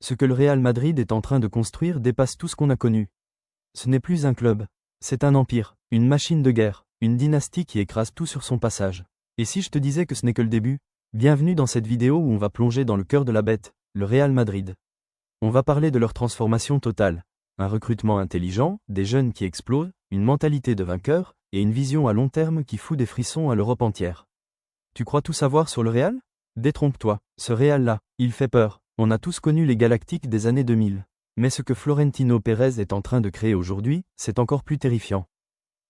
Ce que le Real Madrid est en train de construire dépasse tout ce qu'on a connu. Ce n'est plus un club. C'est un empire, une machine de guerre, une dynastie qui écrase tout sur son passage. Et si je te disais que ce n'est que le début? Bienvenue dans cette vidéo où on va plonger dans le cœur de la bête, le Real Madrid. On va parler de leur transformation totale. Un recrutement intelligent, des jeunes qui explosent, une mentalité de vainqueur, et une vision à long terme qui fout des frissons à l'Europe entière. Tu crois tout savoir sur le Real? Détrompe-toi, ce Real-là, il fait peur. On a tous connu les Galactiques des années 2000. Mais ce que Florentino Pérez est en train de créer aujourd'hui, c'est encore plus terrifiant.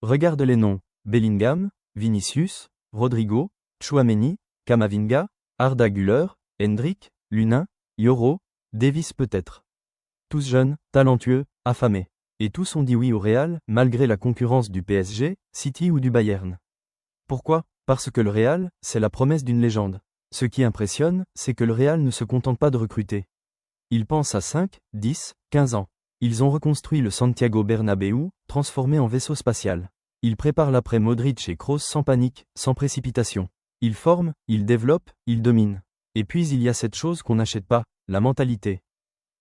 Regarde les noms: Bellingham, Vinicius, Rodrigo, Tchouaméni, Camavinga, Arda Güler, Hendrick, Lunin, Yoro, Davis peut-être. Tous jeunes, talentueux, affamés. Et tous ont dit oui au Real, malgré la concurrence du PSG, City ou du Bayern. Pourquoi? Parce que le Real, c'est la promesse d'une légende. Ce qui impressionne, c'est que le Real ne se contente pas de recruter. Ils pensent à 5, 10, 15 ans. Ils ont reconstruit le Santiago Bernabéu, transformé en vaisseau spatial. Ils préparent l'après Modric et Kroos sans panique, sans précipitation. Ils forment, ils développent, ils dominent. Et puis il y a cette chose qu'on n'achète pas, la mentalité.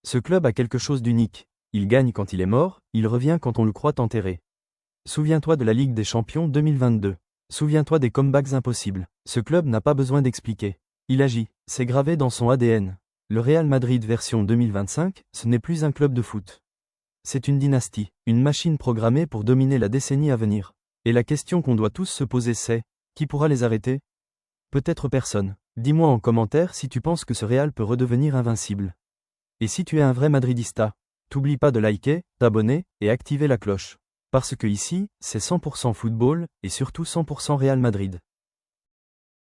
Ce club a quelque chose d'unique. Il gagne quand il est mort, il revient quand on le croit enterré. Souviens-toi de la Ligue des Champions 2022. Souviens-toi des comebacks impossibles. Ce club n'a pas besoin d'expliquer. Il agit, c'est gravé dans son ADN. Le Real Madrid version 2025, ce n'est plus un club de foot. C'est une dynastie, une machine programmée pour dominer la décennie à venir. Et la question qu'on doit tous se poser c'est, qui pourra les arrêter? Peut-être personne. Dis-moi en commentaire si tu penses que ce Real peut redevenir invincible. Et si tu es un vrai madridista, t'oublie pas de liker, t'abonner et activer la cloche. Parce que ici, c'est 100% football et surtout 100% Real Madrid.